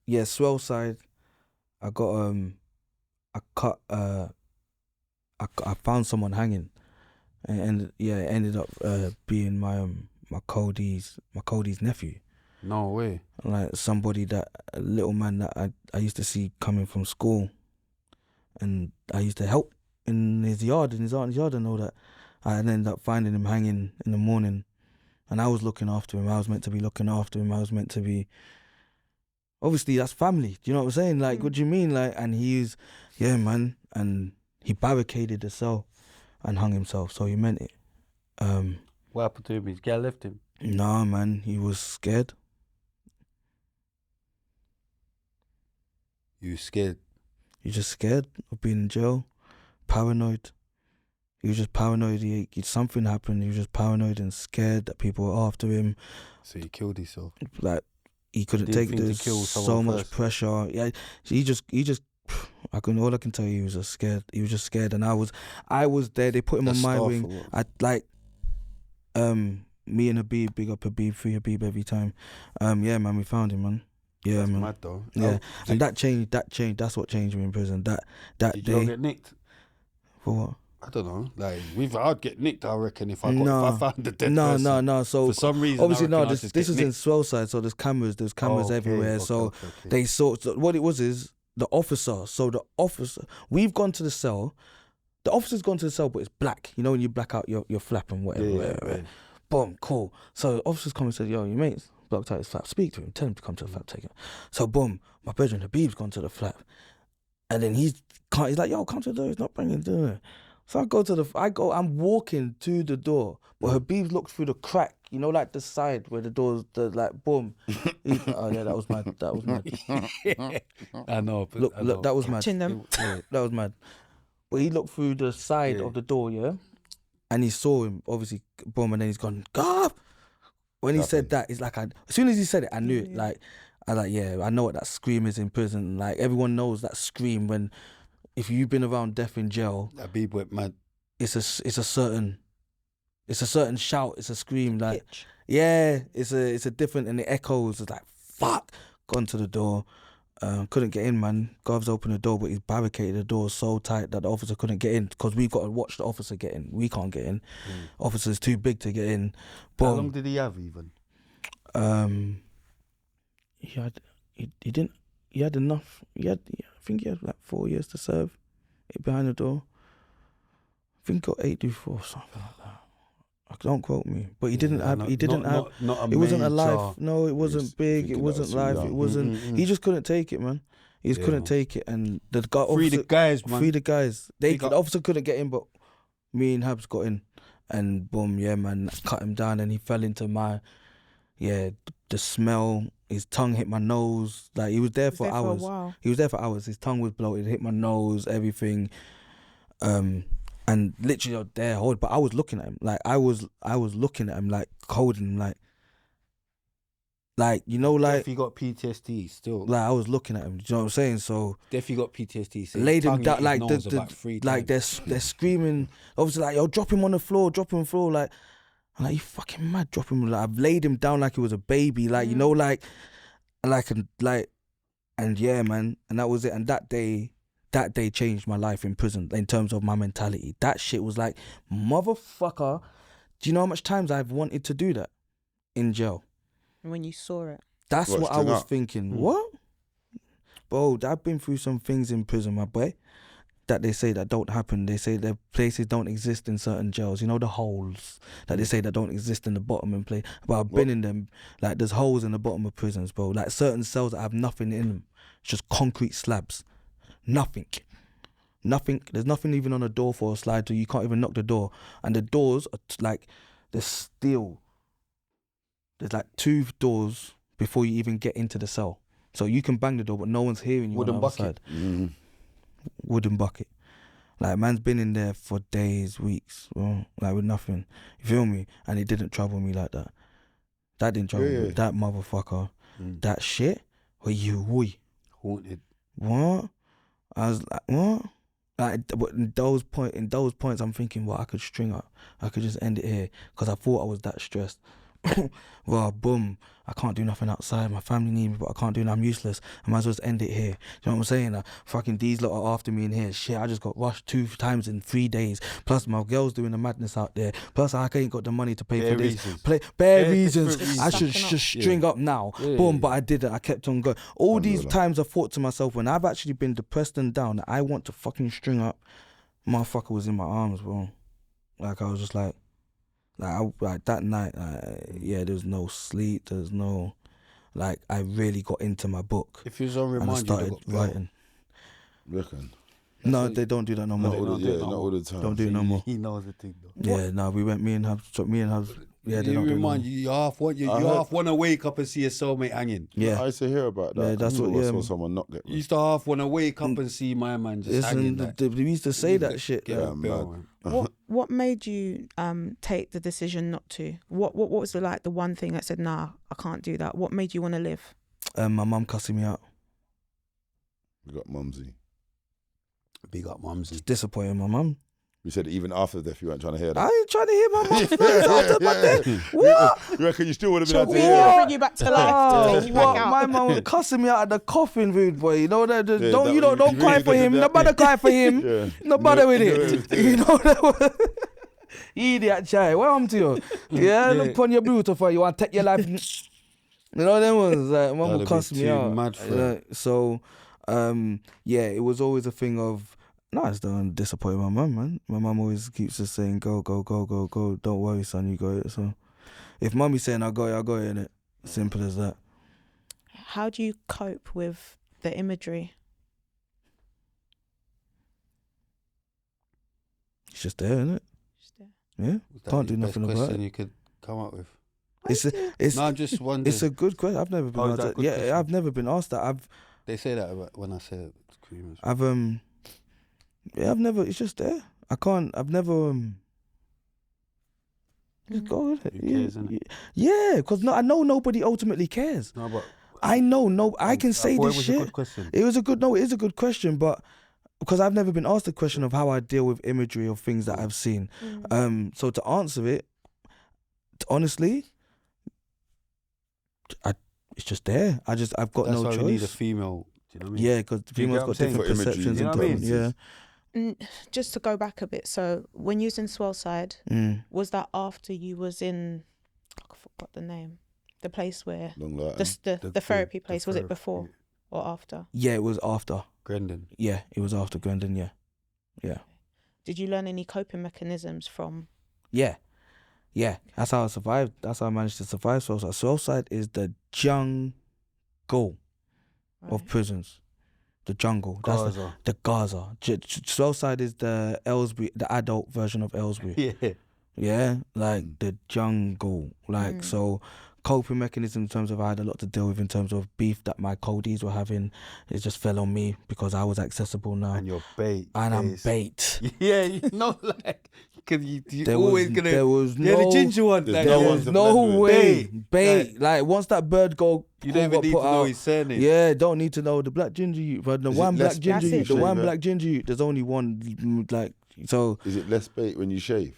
Swaleside. I got I cut I found someone hanging, and it ended up being my Cody's nephew. No way. Like somebody a little man that I used to see coming from school, and I used to help in his yard and all that. I ended up finding him hanging in the morning, and I was looking after him. I was meant to be looking after him. I was meant to be. Obviously, that's family. Do you know what I'm saying? Like, what do you mean? Like, and he's, yeah, man, and he barricaded the cell and hung himself. So he meant it. What happened to him? His girl left him? Nah, man, he was scared. You scared? You're just scared of being in jail, paranoid. He was just paranoid. Something happened. He was just paranoid and scared that people were after him. So he killed himself. Like he couldn't take so much pressure. Yeah, he just. All I can tell you, he was just scared. He was just scared, and I was there. They put him on my wing. Me and Habib, big up Habib, free Habib every time. Yeah, man, we found him, man. Yeah, that's man. Mad though. Yeah, and that changed. That's what changed me in prison. That did day. You get nicked? For what? I don't know. Like I'd get nicked. I reckon if I found the dead person. No. So for some reason, obviously no. This is in Swaleside, so there's cameras. There's cameras everywhere. Okay, so they saw. So what it was is the officer. So the officer. We've gone to the cell. The officer's gone to the cell, but it's black. You know when you black out your flap and whatever. Yeah. Boom, cool. So the officer's come and said, "Yo, your mate's blocked out his flap. Speak to him. Tell him to come to the flap. Take it." So boom, my brethren Habib's gone to the flap, and then he's like, "Yo, come to the door. He's not bringing it." So I'm walking to the door, but Habib looked through the crack, you know, like the side where the door's like boom. Oh yeah, that was mad. I know. Look, that was mad. That was mad. But he looked through the side of the door, yeah, and he saw him, obviously, boom, and then he's gone, "God!" When he said that, it's like as soon as he said it, I knew it. Like, I know what that scream is in prison. Like everyone knows that scream when. If you've been around death in jail, Habib went mad. It's a certain shout. It's a scream. Like pitch. Yeah, it's a different, and it echoes. It's like fuck. Gone to the door, couldn't get in, man. Gov's opened the door, but he's barricaded the door so tight that the officer couldn't get in because we've got to watch the officer get in. We can't get in. Officer's too big to get in. How long did he have even? He had enough. I think he had like 4 years to serve behind the door. I think he got 8-4 or something like that. Don't quote me, but he didn't have. It wasn't a life. No, it wasn't big. It wasn't life. It wasn't. He just couldn't take it, man. He just couldn't take it, and the guy. Free the guys, man. Free the guys. The officer couldn't get in, but me and Habs got in, and boom, yeah, man, cut him down, and he fell into the smell. His tongue hit my nose. Like he was there for hours. He was there for hours. His tongue was bloated. Hit my nose. Everything. And literally I was there, but I was looking at him. Like I was looking at him, like holding him, like you know, like. If he got PTSD still. Like I was looking at him. Do you know what I'm saying? So. If he got PTSD, so laid him down. Like they're screaming. Obviously, like yo, drop him on the floor. Like. I'm like, you fucking mad, drop him. Like, I've laid him down like he was a baby. Like, you know, and yeah, man. And that was it. And that day changed my life in prison in terms of my mentality. That shit was like, motherfucker. Do you know how much times I've wanted to do that in jail? When you saw it. That's what I was thinking. What? Bro, I've been through some things in prison, my boy, that they say that don't happen. They say that places don't exist in certain jails. You know, the holes that they say that don't exist in the bottom and place. But I've been in them. Like there's holes in the bottom of prisons, bro. Like certain cells that have nothing in them. It's just concrete slabs. Nothing. There's nothing even on the door for a slide to. You can't even knock the door. And the doors are like, they're steel. There's like 2 doors before you even get into the cell. So you can bang the door, but no one's hearing you. Wooden on the bucket. Side. Wooden bucket. Like man's been in there for days, weeks, bro, like with nothing. You feel me? And it didn't trouble me like that. That didn't trouble me. That motherfucker. That shit. Haunted. What? I was like, what? Like, but in those points, I'm thinking, well, I could string up. I could just end it here because I thought I was that stressed. well, boom, I can't do nothing outside. My family need me, but I can't do nothing. I'm useless. I might as well just end it here. You know what I'm saying? Fucking these lot are after me in here. Shit, I just got rushed 2 times in 3 days. Plus, my girl's doing the madness out there. Plus, I ain't got the money to pay for this. Bare reasons. I should string up now. Boom, but I didn't. I kept on going. All these times I thought to myself, when I've actually been depressed and down, that I want to fucking string up, motherfucker was in my arms, bro. Like, I was just like that night, there was no sleep, there's no, like, I really got into my book. If you was on remand, and I started writing. Reckon? No, they don't do that no more. Not all the time. Don't do it no more. He knows the thing though. Yeah, no, we went, me and Hubs, yeah, they don't do it no more. You half want to wake up and see your soulmate hanging. Yeah. I used to hear about that. Yeah, that's what, I saw someone not get. You used to half want to wake up and see my man just hanging. They used to say that shit. Yeah, What made you take the decision not to? What was the one thing that said, nah, I can't do that? What made you want to live? My mum cussing me out. We got Mumsy. Big up Mumsy. Just disappointing my mum. You said even after death you weren't trying to hear that. I ain't trying to hear my mum first after my death. What? You reckon you still would have been able to We hear will that? bring you back to life to take you back out. My mum was cussing me out of the coffin, rude boy. You know that? Don't really cry for him. that. Nobody cry for him. Yeah. No bother with it. You know that? Idiot child. What happened to you? Yeah, look upon your beautiful. You want to take your life. You know them ones. Like, mum would cuss me out. Mad for so, it was always a thing of. No, I just don't disappoint my mum, man. My mum always keeps us saying, go, go, go, go, go. Don't worry, son, you got it. So if mummy's saying I got it, innit? Simple as that. How do you cope with the imagery? It's just there, innit? Yeah, can't do nothing about it. You could come up with. I'm just wondering. It's a good question. I've never been asked that. Yeah, question? I've never been asked that. They say that when I say it. I've never. It's just there. I've never. Just go with it. Yeah, because I know nobody ultimately cares. No, but I know no. I can say this shit. It was a good question. It is a good question, but because I've never been asked the question of how I deal with imagery of things that I've seen. So to answer it, honestly, it's just there. I've got no choice. That's why we need a female. Do you know what I mean? Yeah, because females got different perceptions and things. Yeah. Just to go back a bit, so when you was in Swaleside, was that after you was in, I forgot the name, the place where the therapy place, was it before or after? Yeah, it was after Grendon. Yeah, it was after Grendon. Yeah. Did you learn any coping mechanisms from? Yeah, that's how I survived. That's how I managed to survive Swaleside. Swaleside is the jungle of prisons. The jungle. That's the Gaza. Swaleside is the Aylesbury, the adult version of Aylesbury. Yeah, like the jungle. Like so, coping mechanism in terms of I had a lot to deal with in terms of beef that my coldies were having. It just fell on me because I was accessible now. And you're bait. And I'm bait. Yeah, you know, like because you there always was, gonna. There was the ginger one. Like, there was no way. Bait. Like once that bird go. You don't even need to know his surname. Yeah, don't need to know the black ginger youth. But the one black ginger youth, there's only one, like, so. Is it less bait when you shave?